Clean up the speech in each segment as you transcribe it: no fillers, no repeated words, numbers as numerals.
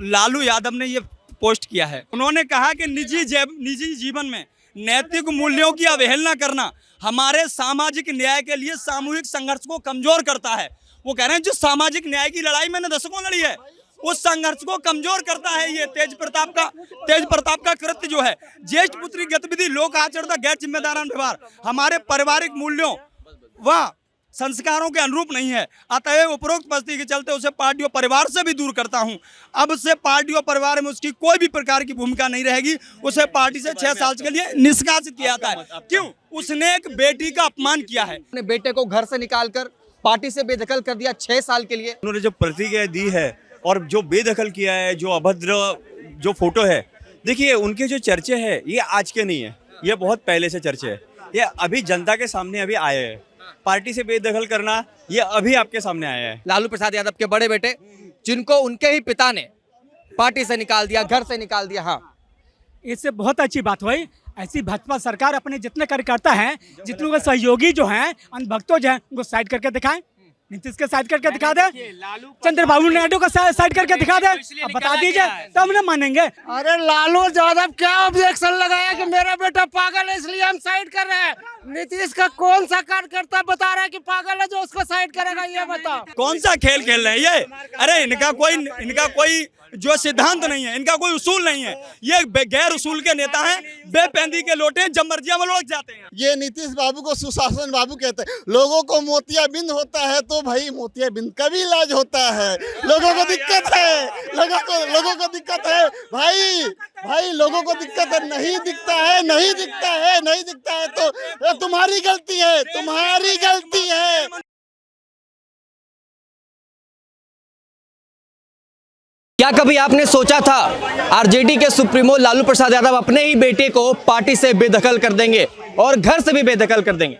लालू यादव ने ये पोस्ट किया है। उन्होंने कहा कि निजी जीवन में नैतिक मूल्यों की अवहेलना करना हमारे सामाजिक न्याय के लिए सामूहिक संघर्ष को कमजोर करता है। वो कह रहे हैं जो सामाजिक न्याय की लड़ाई मैंने दशकों लड़ी है उस संघर्ष को कमजोर करता है। ये तेज प्रताप का कृत्य जो है ज्येष्ठ पुत्री गतिविधि लोक आचरण का गैर जिम्मेदारान व्यवहार हमारे पारिवारिक मूल्यों व संस्कारों के अनुरूप नहीं है। अतएव उपरोक्त परिस्थिति के चलते उसे पार्टी और परिवार से भी दूर करता हूं। अब से पार्टी और परिवार में उसकी कोई भी प्रकार की भूमिका नहीं रहेगी। उसे पार्टी से 6 साल के लिए निष्कासित किया जाता है। क्यों? उसने एक बेटी का अपमान किया है। अपने बेटे को घर से निकालकर पार्टी से बेदखल कर दिया 6 साल के लिए। उन्होंने जो प्रतिक्रिया दी है और जो बेदखल किया है, जो अभद्र जो फोटो है, देखिए उनके जो चर्चे हैं ये आज के नहीं है, ये बहुत पहले से चर्चे है। ये अभी जनता के सामने अभी आए हैं। पार्टी से बेदखल करना ये अभी आपके सामने आया है। लालू प्रसाद यादव के बड़े बेटे जिनको उनके ही पिता ने पार्टी से निकाल दिया, घर से निकाल दिया। हाँ, इससे बहुत अच्छी बात हुई। ऐसी भाजपा सरकार अपने जितने कार्यकर्ता हैं, जितने के सहयोगी जो हैं, अंधभक्तों जो हैं, उनको साइड करके दिखाएं। नीतीश के साइड करके दिखा दे, चंद्रबाबू नायडू का साइड करके दिखा दे। अब बता दीजिए तब न मानेंगे। अरे लालू यादव क्या ऑब्जेक्शन लगाया कि मेरा बेटा पागल है इसलिए हम साइड कर रहे हैं। नीतीश का कौन सा कार्यकर्ता बता रहा है कि पागल है जो उसको साइड करेगा? ये बताओ कौन सा खेल खेल रहे हैं ये? अरे इनका कोई जो सिद्धांत नहीं है, इनका कोई उसूल नहीं है। ये गैर उसूल के नेता हैं, बेपेंदी के लोटे हैं, जब मर्जी में लुढ़क जाते हैं। ये नीतीश बाबू को सुशासन बाबू कहते हैं। लोगों को मोतियाबिंद होता है तो भाई मोतियाबिंद का भी इलाज होता है। लोगों को दिक्कत है, लोगों को दिक्कत है भाई लोगों को दिक्कत है। नहीं दिखता है तो तुम्हारी गलती है। क्या कभी आपने सोचा था आरजेडी के सुप्रीमो लालू प्रसाद यादव अपने ही बेटे को पार्टी से बेदखल कर देंगे और घर से भी बेदखल कर देंगे?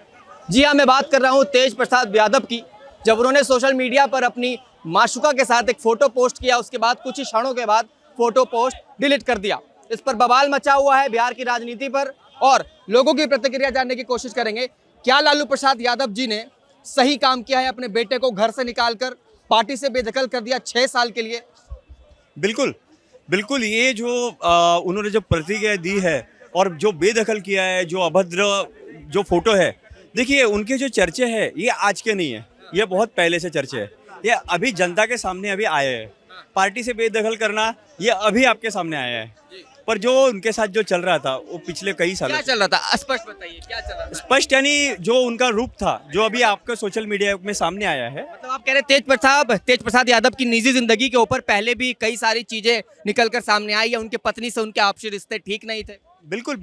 जी हाँ, मैं बात कर रहा हूँ तेज प्रताप यादव की। जब उन्होंने सोशल मीडिया पर अपनी माशुका के साथ एक फोटो पोस्ट किया, उसके बाद कुछ ही क्षणों के बाद फोटो पोस्ट डिलीट कर दिया। इस पर बवाल मचा हुआ है बिहार की राजनीति पर और लोगों की प्रतिक्रिया जानने की कोशिश करेंगे। क्या लालू प्रसाद यादव जी ने सही काम किया है? अपने बेटे को घर से निकालकर पार्टी से बेदखल कर दिया 6 साल के लिए। बिल्कुल ये जो उन्होंने जो प्रतिक्रिया दी है और जो बेदखल किया है, जो अभद्र जो फोटो है, देखिए उनके जो चर्चे हैं ये आज के नहीं है, ये बहुत पहले से चर्चे है। ये अभी जनता के सामने अभी आए हैं। पार्टी से बेदखल करना ये अभी आपके सामने आया है। पर जो उनके साथ जो चल रहा था वो पिछले कई सालों क्या चल रहा था? स्पष्ट बताइए क्या चल रहा था? स्पष्ट यानी जो उनका रूप था जो अभी आपके सोशल मीडिया में सामने आया है। मतलब आप कह रहे तेज प्रसाद यादव की निजी जिंदगी के ऊपर पहले भी कई सारी चीजें निकलकर सामने आई है। उनके पत्नी से उनके आपसी रिश्ते ठीक नहीं थे। बिल्कुल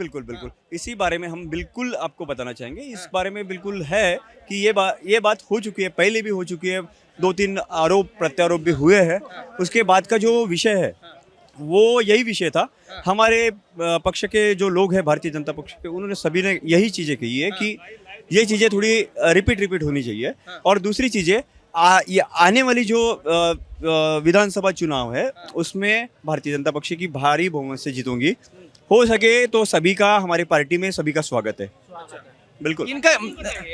इसी बारे में हम बिल्कुल आपको बताना चाहेंगे। इस बारे में बिल्कुल है कि ये बात हो चुकी है, पहले भी हो चुकी है। 2-3 आरोप प्रत्यारोप भी हुए हैं। उसके बाद का जो विषय है वो यही विषय था। हमारे पक्ष के जो लोग हैं, भारतीय जनता पक्ष के, उन्होंने सभी ने यही चीज़ें कही है कि ये चीज़ें थोड़ी रिपीट होनी चाहिए। और दूसरी चीज़ें ये आने वाली जो विधानसभा चुनाव है उसमें भारतीय जनता पक्ष की भारी बहुमत से जीतूंगी। हो सके तो सभी का, हमारी पार्टी में सभी का स्वागत है। बिल्कुल। इनका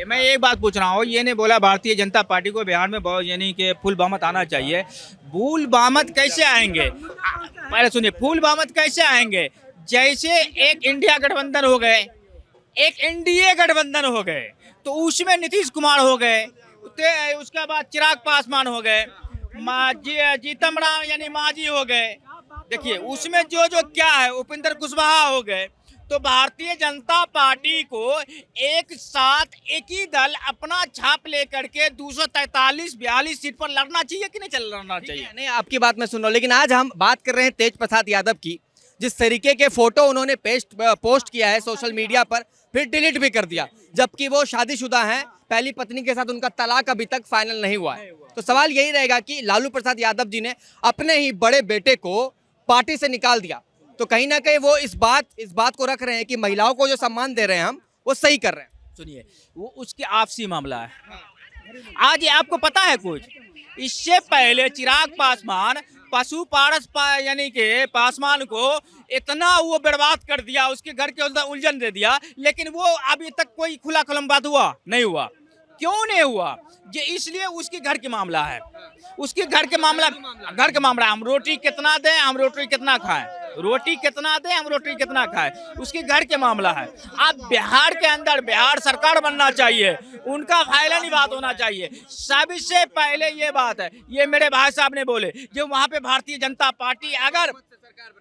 मैं एक बात पूछ रहा हूँ, ये नहीं बोला भारतीय जनता पार्टी को बिहार में बहुत यानी कि फुल बहुमत आना चाहिए। फुल बहुमत कैसे आएंगे? पहले सुनिए, फुल बहुमत कैसे आएंगे? जैसे एक इंडिया गठबंधन हो गए, एक एनडीए गठबंधन हो गए, तो उसमें नीतीश कुमार हो गए, उसके बाद चिराग पासवान हो गए, जीतन राम यानी मांझी हो गए। देखिए उसमें जो क्या है, उपेंद्र कुशवाहा हो गए। तो भारतीय जनता पार्टी को एक साथ एक ही दल अपना छाप लेकर के 243-42 सीट पर लड़ना चाहिए कि नहीं लड़ना चाहिए? नहीं, आपकी बात मैं सुन रहा हूँ, लेकिन आज हम बात कर रहे हैं तेज प्रताप यादव की। जिस तरीके के फोटो उन्होंने पोस्ट किया है सोशल मीडिया पर, फिर डिलीट भी कर दिया, जबकि वो शादीशुदा हैं, पहली पत्नी के साथ उनका तलाक अभी तक फाइनल नहीं हुआ है। तो सवाल यही रहेगा कि लालू प्रसाद यादव जी ने अपने ही बड़े बेटे को पार्टी से निकाल दिया, तो कहीं ना कहीं वो इस बात को रख रहे हैं कि महिलाओं को जो सम्मान दे रहे हैं हम, वो सही कर रहे हैं। सुनिए, वो उसके आपसी मामला है। आज ये आपको पता है कुछ? इससे पहले चिराग पासवान पशु पारस यानी कि पासवान को इतना वो बर्बाद कर दिया, उसके घर के उलझन दे दिया, लेकिन वो अभी तक कोई खुला खुलम बात हुआ नहीं हुआ। क्यों नहीं हुआ? ये इसलिए उसके घर का मामला है, उसके घर के मामला। हम रोटी कितना दें, हम रोटी कितना खाएं, रोटी कितना दें, हम रोटी कितना खाएं, उसके घर के मामला है। अब बिहार के अंदर बिहार सरकार बनना चाहिए, उनका फायदा नहीं बात होना चाहिए। सबसे पहले ये बात है, ये मेरे भाई साहब ने बोले जो वहाँ पे भारतीय जनता पार्टी अगर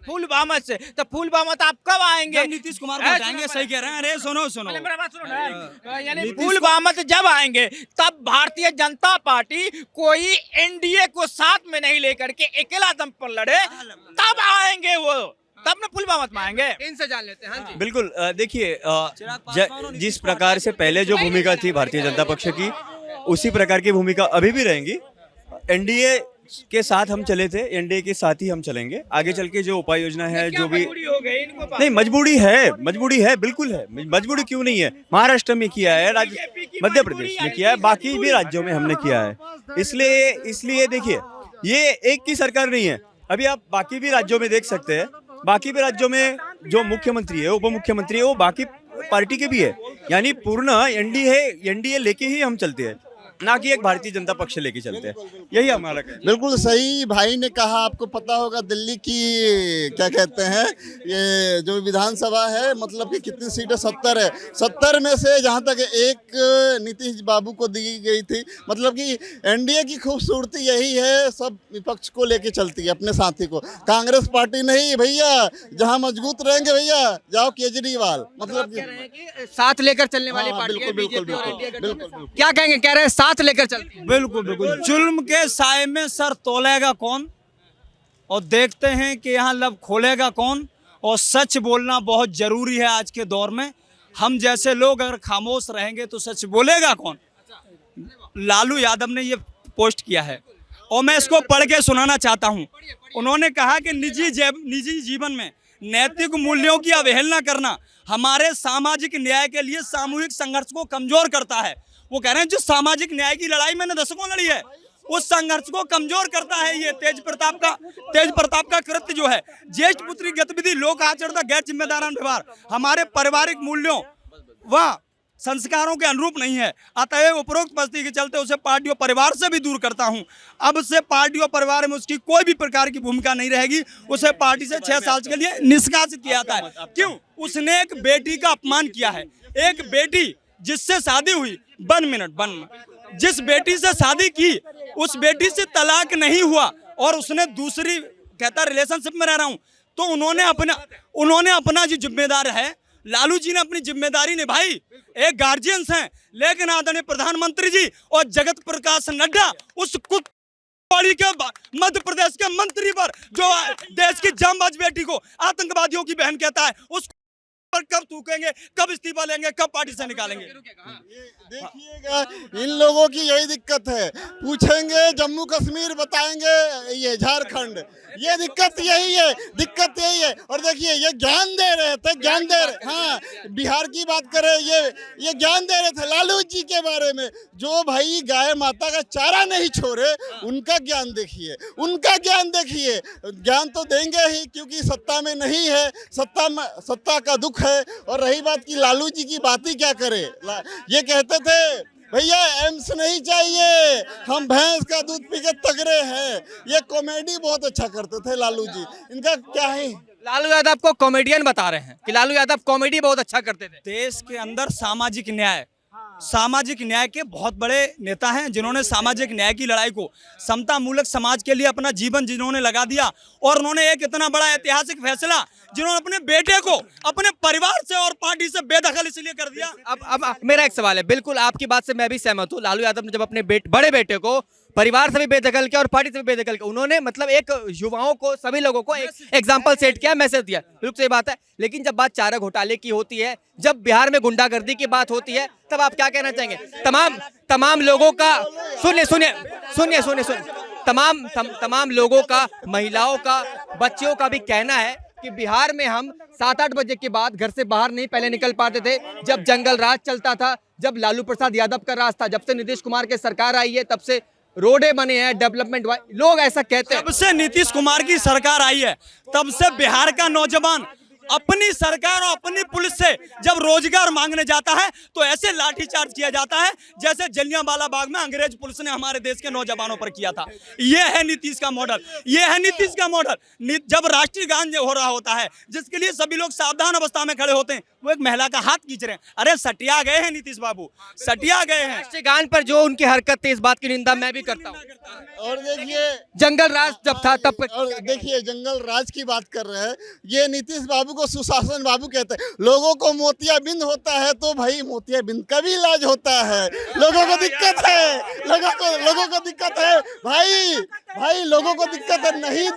फुल बहुमत से, तो फुल बहुमत आप कब आएंगे? जब नीतीश कुमार को हटाएंगे, सही कह रहे हैं। अरे सुनो सुनो, मेरा बात सुनो ना, यानी फुल बहुमत जब आएंगे तब भारतीय जनता पार्टी कोई एनडीए को साथ में नहीं लेकर के अकेला दम पर लड़े, तब आएंगे वो, तब ना फुल बहुमत में आएंगे। इनसे जान लेते हैं। हाँ जी। बिल्कुल देखिए जिस प्रकार से पहले जो भूमिका थी भारतीय जनता पक्ष की, उसी प्रकार की भूमिका अभी भी रहेंगी। एनडीए के साथ हम चले थे, एनडीए के साथ ही हम चलेंगे। आगे चल के जो उपाय योजना है, जो भी हो गई इनको नहीं, मजबूरी है, बिल्कुल है। मजबूरी क्यों नहीं है? महाराष्ट्र में किया है, मध्य प्रदेश में किया है, बाकी भी राज्यों में हमने किया है। इसलिए देखिए, ये एक की सरकार नहीं है। अभी आप बाकी भी राज्यों में देख सकते हैं, बाकी भी राज्यों में जो मुख्यमंत्री है, उप मुख्यमंत्री है, वो बाकी पार्टी के भी है। यानी पूर्ण एनडीए लेके ही हम चलते हैं, ना कि एक भारतीय जनता पक्ष लेके चलते हैं। यही हमारा कहना है। बिल्कुल सही भाई ने कहा। आपको पता होगा दिल्ली की क्या कहते हैं, ये जो विधानसभा है, मतलब कि कितनी सीटें 70 है। 70 में से जहां तक एक नीतीश बाबू को दी गई थी। मतलब कि एनडीए की खूबसूरती यही है, सब विपक्ष को लेके चलती है, अपने साथी को। कांग्रेस पार्टी नहीं भैया, जहां मजबूत रहेंगे भैया, जाओ केजरीवाल। मतलब साथ लेकर चलने वाली हाँ, पार्टी है बिल्कुल, बीजेपी और बिल्कुल, एनडीए बिल्कुल, गठबंधन। बिल्कुल। क्या कहेंगे? कह रहे हैं साथ लेकर चलते हैं। बिल्कुल। जुल्म के साए में सर तोलेगा कौन, और देखते हैं कि यहाँ लब खोलेगा कौन। और सच बोलना बहुत जरूरी है आज के दौर में। हम जैसे लोग अगर खामोश रहेंगे तो सच बोलेगा कौन? लालू यादव ने ये पोस्ट किया है और मैं इसको पढ़ के सुनाना चाहता हूँ। उन्होंने कहा कि निजी जीवन में नैतिक मूल्यों की अवहेलना करना हमारे सामाजिक न्याय के लिए सामूहिक संघर्ष को कमजोर करता है। वो कह रहे हैं जो सामाजिक न्याय की लड़ाई मैंने दशकों लड़ी है, उस संघर्ष को कमजोर करता है ये तेज प्रताप का कृत्य जो है। ज्येष्ठ पुत्री गतिविधि, लोक आचरण, गैर जिम्मेदारान व्यवहार हमारे पारिवारिक मूल्यों व संस्कारों के अनुरूप नहीं है। अतएव उपरोक्त परिस्थिति के चलते उसे पार्टी और परिवार से भी दूर करता हूं। अब से पार्टी और परिवार में उसकी कोई भी प्रकार की भूमिका नहीं रहेगी। उसे पार्टी से 6 साल के लिए निष्कासित किया जाता है। क्यों? उसने एक बेटी का अपमान किया है। एक बेटी जिससे शादी हुई, 1 मिनट, जिस बेटी से शादी की उस बेटी से तलाक नहीं हुआ और उसने दूसरी कहता रिलेशनशिप में रह रहा हूं, तो उन्होंने अपना जो जिम्मेदार है, लालू जी ने अपनी जिम्मेदारी निभाई। एक गार्जियंस हैं, लेकिन आदरणीय प्रधानमंत्री जी और जगत प्रकाश नड्डा उस कुत्ते के मध्य प्रदेश के मंत्री पर जो देश की जांबाज बेटी को आतंकवादियों की बहन कहता है, उस पर कब थूकेंगे, कब इस्तीफा लेंगे, कब पार्टी से निकालेंगे? देखिएगा, इन लोगों की यही दिक्कत है। पूछेंगे जम्मू कश्मीर, बताएंगे ये झारखंड। ये दिक्कत यही है। और देखिए, ये ज्ञान दे रहे थे, हाँ, बिहार की बात करें, ये ज्ञान दे रहे थे लालू जी के बारे में। जो भाई गाय माता का चारा नहीं छोड़े, उनका ज्ञान देखिए। ज्ञान तो देंगे ही, क्योंकि सत्ता में नहीं है, सत्ता का दुख है। और रही बात की लालू जी की, बात ही क्या करे। ये कहते थे भैया एम्स नहीं चाहिए, हम भैंस का दूध पी के तगड़े हैं। ये कॉमेडी बहुत अच्छा करते थे लालू जी। इनका क्या है, लालू यादव को कॉमेडियन बता रहे हैं कि लालू यादव कॉमेडी बहुत अच्छा करते थे। देश के अंदर सामाजिक न्याय के बहुत बड़े नेता हैं, जिन्होंने सामाजिक न्याय की लड़ाई को समता मूलक समाज के लिए अपना जीवन जिन्होंने लगा दिया। और उन्होंने एक इतना बड़ा ऐतिहासिक फैसला, जिन्होंने अपने बेटे को अपने परिवार से और पार्टी से बेदखल इसलिए कर दिया। अब मेरा एक सवाल है, बिल्कुल आपकी बात से मैं भी सहमत हूँ। लालू यादव ने जब अपने बड़े बेटे को परिवार से भी बेदखल किया और पार्टी से भी बेदखल किया, उन्होंने मतलब एक युवाओं को, सभी लोगों को एक एग्जाम्पल सेट किया, मैसेज दिया। बिल्कुल सही बात है। लेकिन जब बात चारा घोटाले की होती है, जब बिहार में गुंडागर्दी की बात होती है, तब आप क्या कहना चाहेंगे? तमाम लोगों का सुनिए तमाम लोगों का, महिलाओं का, बच्चों का भी कहना है कि बिहार में हम 7-8 बजे के बाद घर से बाहर नहीं पहले निकल पाते थे, जब जंगल राज चलता था, जब लालू प्रसाद यादव का राज था। जब से नीतीश कुमार की सरकार आई है, तब से रोडे बने हैं, डेवलपमेंट, लोग ऐसा कहते हैं। जब से नीतीश कुमार की सरकार आई है, तब से बिहार का नौजवान अपनी सरकार और अपनी पुलिस से जब रोजगार मांगने जाता है तो ऐसे लाठीचार्ज किया जाता है जैसे जलियांवाला बाग में अंग्रेज पुलिस ने हमारे देश के नौजवानों पर किया था। ये है नीतीश का मॉडल, ये है नीतीश का मॉडल। जब राष्ट्रीय गान हो रहा होता है जिसके लिए सभी लोग सावधान अवस्था में खड़े होते हैं, वो एक महिला का हाथ खींच रहे हैं। अरे सटिया गए हैं नीतीश बाबू, सटिया गए हैं। राष्ट्रीय गान पर जो उनकी हरकत थी, इस बात की निंदा मैं भी करता हूँ। और देखिए जंगल राज जब था तब और देखिए जंगल राज की बात कर रहे हैं, ये नीतीश बाबू को सुशासन बाबू कहते हैं। लोगों को मोतियाबिंद होता है तो भाई मोतियाबिंद का भी इलाज होता है। लोगों को दिक्कत है, लोगों को दिक्कत है भाई लोगों को दिक्कत है, नहीं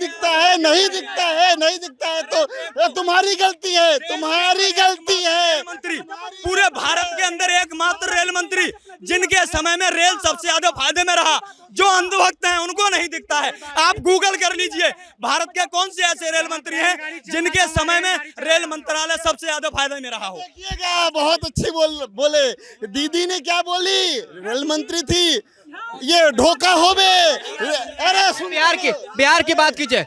दिखता है तो तुम्हारी गलती है, तुम्हारी गलती है। मंत्री पूरे भारत के अंदर एकमात्र रेल मंत्री जिनके समय में रेल सबसे ज्यादा फायदे में रहा, जो अंधभक्त हैं उनको नहीं दिखता है। आप गूगल कर लीजिए भारत के कौन से ऐसे रेल मंत्री हैं जिनके समय में रेल मंत्रालय सबसे ज्यादा फायदे में रहा हो। देखिएगा बहुत अच्छी बोले दीदी ने क्या बोली, रेल मंत्री थी ये ढोका होबे। अरे सुन बिहार की बात कीजिए।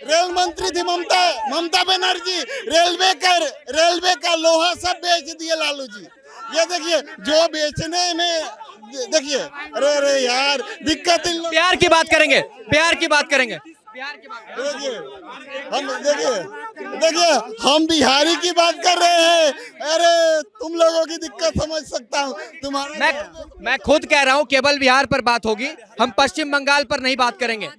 रेल मंत्री थी ममता बनर्जी, रेलवे का लोहा सब बेच दिए लालू जी। ये देखिए जो बेचने में देखिए अरे यार दिक्कत इन लोग। बिहार की बात करेंगे, देखिए हम बिहारी की बात कर रहे हैं। अरे तुम लोगों की दिक्कत समझ सकता हूँ तुम्हारा। मैं खुद कह रहा हूँ केवल बिहार पर बात होगी, हम पश्चिम बंगाल पर नहीं बात करेंगे।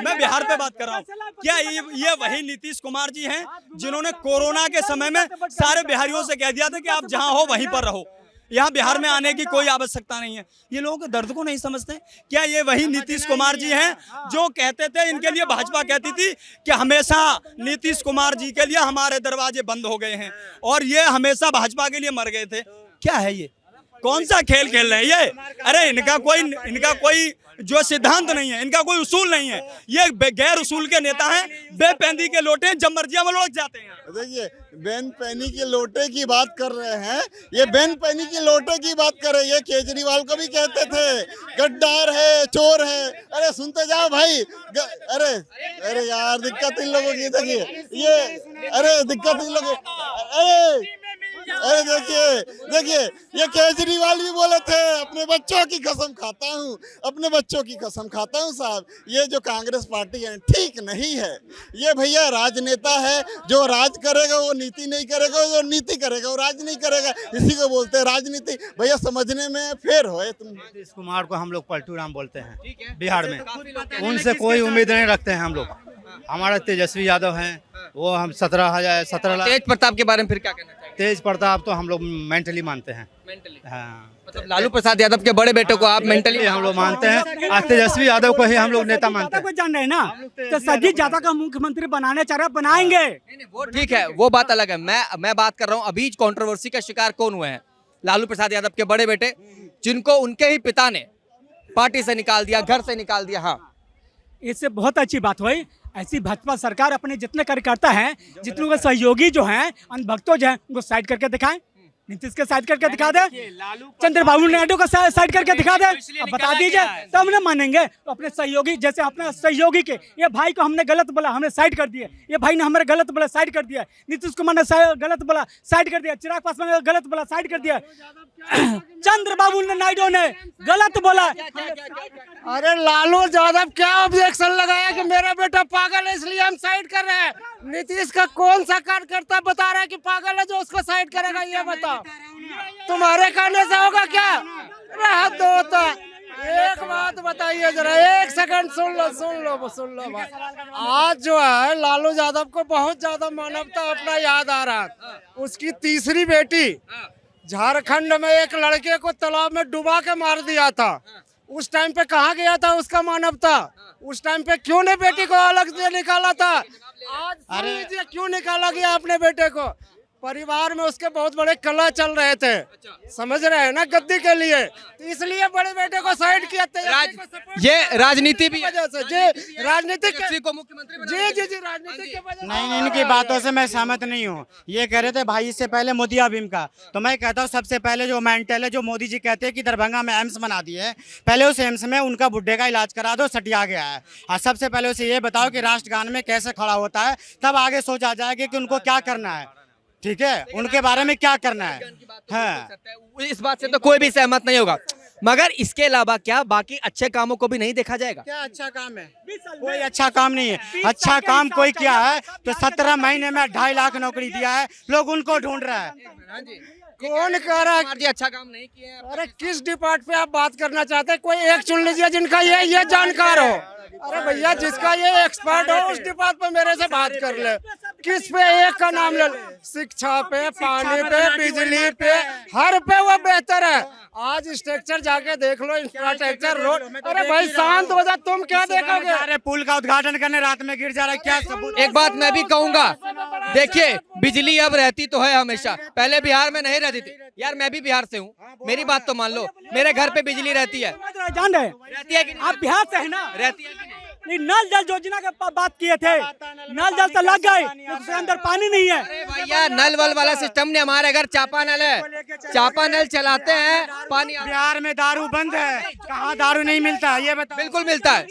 मैं बिहार पे बात कर रहा हूँ। क्या ये वही नीतीश कुमार जी हैं जिन्होंने कोरोना के समय में सारे बिहारियों से कह दिया था कि आप जहां हो वहीं पर रहो, यहाँ बिहार में आने की कोई आवश्यकता नहीं है। ये लोगों के दर्द को नहीं समझते। क्या ये वही नीतीश कुमार जी हैं जो कहते थे, इनके लिए भाजपा कहती थी कि हमेशा नीतीश कुमार जी के लिए हमारे दरवाजे बंद हो गए हैं और ये हमेशा भाजपा के लिए मर गए थे। क्या है ये, कौन सा खेल खेल रहे हैं ये? अरे इनका कोई जो सिद्धांत नहीं है, इनका कोई उसूल नहीं है। ये गैर उसूल के नेता हैं, बेपैंदी के लोटे, जब मर्जी में लुढ़क जाते हैं। देखिए बेन पैनी के लोटे की बात कर रहे हैं, ये बेन पैनी के लोटे की बात कर रहे हैं। ये केजरीवाल को भी कहते थे गद्दार है, चोर है। अरे सुनते जाओ भाई। अरे यार दिक्कत इन लोगों की। देखिए ये अरे दिक्कत इन लोगों अरे देखिए ये केजरीवाल भी बोले थे अपने बच्चों की कसम खाता हूँ साहब, ये जो कांग्रेस पार्टी है ठीक नहीं है। ये भैया राजनेता है, जो राज करेगा वो नीति नहीं करेगा, जो नीति करेगा वो राज नहीं करेगा। इसी को बोलते हैं राजनीति। भैया समझने में फेर हो तुम। नीतीश कुमार को हम लोग पलटू राम बोलते हैं बिहार में, उनसे कोई उम्मीद नहीं रखते हैं हम लोग। हमारा तेजस्वी यादव हैं, वो हम 17 लाख। तेज प्रताप के बारे में फिर क्या कहना चाहिए? तेज प्रताप तो हम लोग मेंटली मानते हैं। हाँ, मतलब लालू प्रसाद यादव के बड़े बेटे को आप मेंटली हम लोग मानते हैं। आज तेजस्वी यादव को ही हम लोग नेता मानते हैं। जान रहे हैं ना, तो सजीत जाता का मुख्यमंत्री बनाने चाह रहा, बनाएंगे। वो ठीक है, वो बात अलग है। मैं बात कर रहा हूँ अभी कंट्रोवर्सी का शिकार कौन हुए हैं? लालू प्रसाद यादव के बड़े बेटे, जिनको उनके ही पिता ने पार्टी से निकाल दिया, घर से निकाल दिया। हाँ, इससे बहुत अच्छी बात हुई। ऐसी भाजपा सरकार अपने जितने कार्यकर्ता हैं, जितने के सहयोगी जो हैं, अंधभक्तों जो हैं, उनको साइड करके दिखाएं। नीतीश के साइड करके दिखा दे, चंद्रबाबू नायडू का साइड करके दिखा दे, अब बता दीजिए तब हमने मानेंगे। तो अपने सहयोगी, जैसे अपने सहयोगी के ये भाई को हमने गलत बोला, हमने साइड कर दिया। ये भाई ने हमारे गलत बोला, साइड कर दिया। नीतीश कुमार ने गलत बोला, साइड कर दिया। चिराग पासवान ने गलत बोला, साइड कर दिया। चंद्रबाबू नायडू ने गलत बोला। अरे लालू यादव क्या ऑब्जेक्शन लगाया कि मेरा बेटा पागल है इसलिए हम साइड कर रहे हैं। नीतीश का कौन सा कार्यकर्ता बता रहा है कि पागल है जो उसको साइड करेगा? ये बताओ, तुम्हारे कहने से होगा क्या? हद होता। एक बात बताइए जरा, एक सेकंड सुन लो भाई। आज जो है लालू यादव को बहुत ज्यादा मानवता अपना याद आ रहा है। उसकी तीसरी बेटी झारखंड में एक लड़के को तालाब में डुबा के मार दिया था। उस टाइम पे कहाँ गया था उसका मानवता? उस टाइम पे क्यों ने बेटी को अलग से निकाला था? आज सुन लीजिए क्यों निकाला गया अपने बेटे को। परिवार में उसके बहुत बड़े कला चल रहे थे, समझ रहे हैं ना, गद्दी के लिए, तो इसलिए बड़े बेटे को साइड किया। ये राजनीति भी है। वजह से जी, राजनीतिक को मुख्यमंत्री जी राजनीतिक की वजह से। नहीं, इनकी बातों से मैं सहमत नहीं हूँ। ये कह रहे थे भाई इससे पहले मोदी अभीम का, तो मैं कहता हूँ सबसे पहले जो मेंटल है, जो मोदी जी कहते हैं कि दरभंगा में एम्स बना दिए है, पहले उस एम्स में उनका बुढ़े का इलाज करा दो, सटिया गया है। और सबसे पहले उसे ये बताओ कि राष्ट्रगान में कैसे खड़ा होता है, तब आगे सोचा जाएगा कि उनको क्या करना है, ठीक है, उनके बारे में क्या करना है। हाँ, इस बात से तो कोई भी सहमत नहीं होगा, मगर इसके अलावा क्या बाकी अच्छे कामों को भी नहीं देखा जाएगा? क्या अच्छा काम है? कोई अच्छा काम नहीं है। अच्छा काम कोई किया है तो 17 महीने में 2.5 लाख नौकरी दिया है, लोग उनको ढूंढ रहा है। कौन कह रहा है? जी अच्छा काम नहीं किया है। अरे किस डिपार्ट पे आप बात करना चाहते हैं? कोई एक चुन लीजिए जिनका ये जानकार हो। अरे भैया जिसका ये एक्सपर्ट हो उस डिपार्ट पे मेरे से बात कर ले। किस पे एक का नाम ले? शिक्षा पे, पानी पे, बिजली पे, हर पे वो बेहतर है। आज स्ट्रक्चर जाके देख लो, इंफ्रास्ट्रक्चर, रोड। अरे भाई शांत हो जा, तुम क्या देखोगे? अरे पुल का उद्घाटन करने रात में गिर जा रहा है, क्या सबूत? एक बात मैं भी कहूंगा, देखिए बिजली अब रहती तो है हमेशा, पहले बिहार में नहीं रहती थी। यार मैं भी बिहार से हूँ, मेरी बात तो मान लो, मेरे घर पे बिजली रहती है। जान रहे रहती है कि नहीं? आप बिहार से है ना? रहती है कि नहीं? नहीं, नल जल योजना के बात किए थे, नल जल तो लग गए, उसके अंदर पानी नहीं है। अरे भैया नल वल वाला सिस्टम नहीं, हमारे घर चापा नल है, चापा नल चलाते हैं, पानी बिहार में दारू बंद है, कहाँ दारू नहीं मिलता है ये बताओ? बिल्कुल मिलता है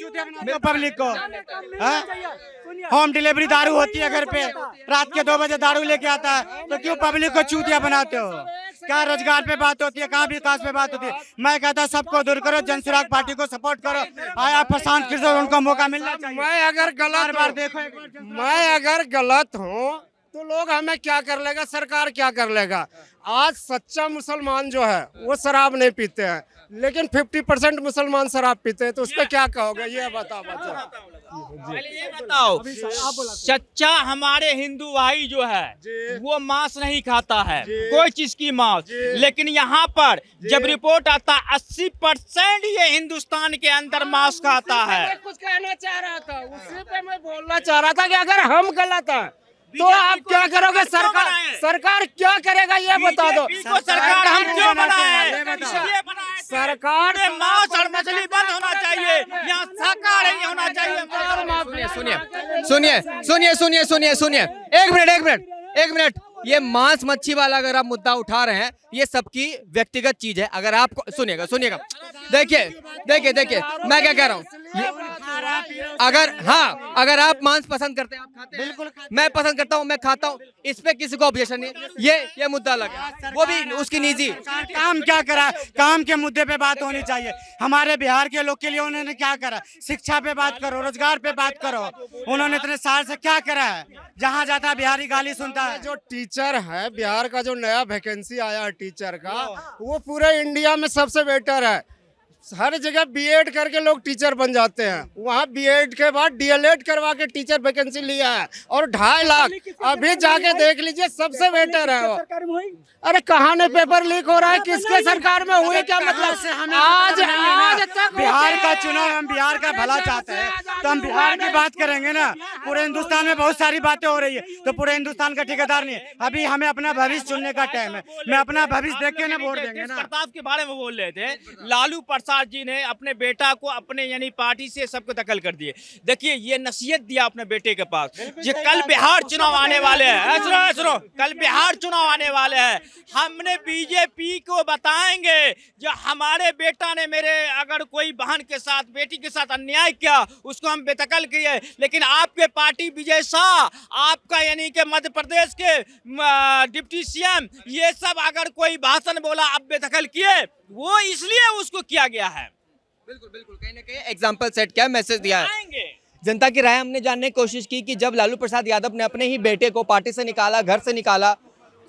पब्लिक को होम डिलीवरी दारू होती है घर पे, रात के 2 बजे दारू लेके आता है, तो क्यों पब्लिक को चूतिया बनाते हो? क्या रोजगार पे बात होती है, कहाँ विकास पे बात होती है? मैं कहता हूँ सबको दूर करो, जनसुराग पार्टी को सपोर्ट करो, आया प्रशांत किशोर उनको मौका मिलना चाहिए। मैं अगर गलत बार देखो, मैं अगर गलत हूँ तो लोग हमें क्या कर लेगा, सरकार क्या कर लेगा? आज सच्चा मुसलमान जो है वो शराब नहीं पीते हैं, लेकिन 50% मुसलमान शराब पीते हैं, तो उस पर क्या कहोगे? ये बताओ बच्चा। पहले ये बताओ, सच्चा हमारे हिंदू भाई जो है वो मांस नहीं खाता है, कोई चीज की मांस, लेकिन यहाँ पर जब रिपोर्ट आता है 80% ये हिंदुस्तान के अंदर मांस खाता है। मैं कुछ कहना चाह रहा था, उसी पे मैं बोलना चाह रहा था कि अगर हम गलत हैं तो आप क्या करोगे? सरकार क्या करेगा ये बता दो। सरकार हम क्यों बनाए? सरकार मांस और मछली बंद होना चाहिए, यहाँ शाकाहारी होना चाहिए। सुनिए, एक मिनट, ये मांस मच्छी वाला अगर आप मुद्दा उठा रहे हैं, ये सबकी व्यक्तिगत चीज है। अगर आपको सुनिएगा, देखिए मैं क्या कह रहा हूँ, अगर आप मांस पसंद करते हैं, आप खाते हैं, बिल्कुल मैं पसंद करता हूँ, मैं खाता हूँ, इस पे किसी को ऑब्जेक्शन नहीं। ये मुद्दा लगा, वो भी उसकी निजी। काम क्या करा? काम के मुद्दे पे बात होनी चाहिए। हमारे बिहार के लोग के लिए उन्होंने क्या करा? शिक्षा पे बात करो, रोजगार पे बात करो। उन्होंने इतने साल से क्या करा है? जहाँ जाता बिहारी गाली सुनता है। जो टीचर है, बिहार का जो नया वैकेंसी आया है टीचर का, वो पूरे इंडिया में सबसे बेटर है। हर जगह बीएड करके लोग टीचर बन जाते हैं, वहाँ बीएड के बाद डीएलएड करवा के टीचर वैकेंसी लिया है, और 2.5 लाख अभी जाके देख लीजिए, सबसे बेटर है वो। अरे कहाँ ने पेपर लीक हो रहा है? किसके सरकार में हुए? क्या मतलब? आज तक बिहार का चुनाव, हम बिहार का भला चाहते हैं तो हम बिहार की बात करेंगे ना। पूरे हिंदुस्तान में बहुत सारी बातें हो रही है, तो पूरे हिंदुस्तान का ठेकेदार नहीं है। अभी हमें अपना भविष्य चुनने का टाइम है, मैं अपना भविष्य देख के ना वोट देंगे ना। प्रताप के बारे में बोल रहे थे, लालू प्रसाद जी ने अपने बेटा को अपने यानी पार्टी से सबको दखल कर दिए। देखिए ये नसीहत दिया अपने बेटे के पास, ये कल बिहार चुनाव आने वाले हैं, सुनो, कल बिहार चुनाव आने वाले हैं, हमने बीजेपी को बताएंगे जो हमारे बेटा ने मेरे अगर कोई बहन के साथ, बेटी के साथ अन्याय किया, उसको हम बेदखल किए। लेकिन आपके पार्टी विजय शाह, आपका यानी कि मध्य प्रदेश के डिप्टी सीएम, ये सब अगर कोई भाषण बोला आप बेदखल किए, वो इसलिए उसको किया गया है। बिल्कुल कहीं ना कहीं एग्जाम्पल सेट किया, मैसेज दिया है। जनता की राय हमने जानने की कोशिश की कि जब लालू प्रसाद यादव ने अपने ही बेटे को पार्टी से निकाला, घर से निकाला,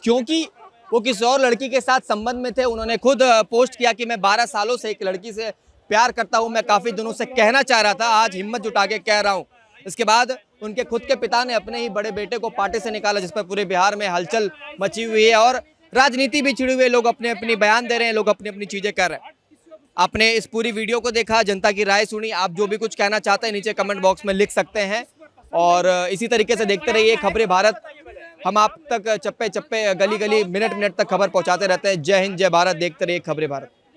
क्योंकि वो किसी और लड़की के साथ संबंध में थे। उन्होंने खुद पोस्ट किया कि मैं 12 सालों से एक लड़की से प्यार करता हूं, मैं काफ़ी दिनों से कहना चाह रहा था, आज हिम्मत जुटा के कह रहा हूं। इसके बाद उनके खुद के पिता ने अपने ही बड़े बेटे को पार्टी से निकाला, जिस पर पूरे बिहार में हलचल मची हुई है और राजनीति भी छिड़ी हुई है। लोग अपने अपनी बयान दे रहे हैं, लोग अपनी अपनी चीज़ें कर रहे हैं। आपने इस पूरी वीडियो को देखा, जनता की राय सुनी, आप जो भी कुछ कहना चाहते हैं नीचे कमेंट बॉक्स में लिख सकते हैं। और इसी तरीके से देखते रहिए खबरें भारत। हम आप तक चप्पे चप्पे गली गली मिनट मिनट तक खबर पहुंचाते रहते हैं। जय हिंद, जय भारत, देखते रहिए खबरें भारत।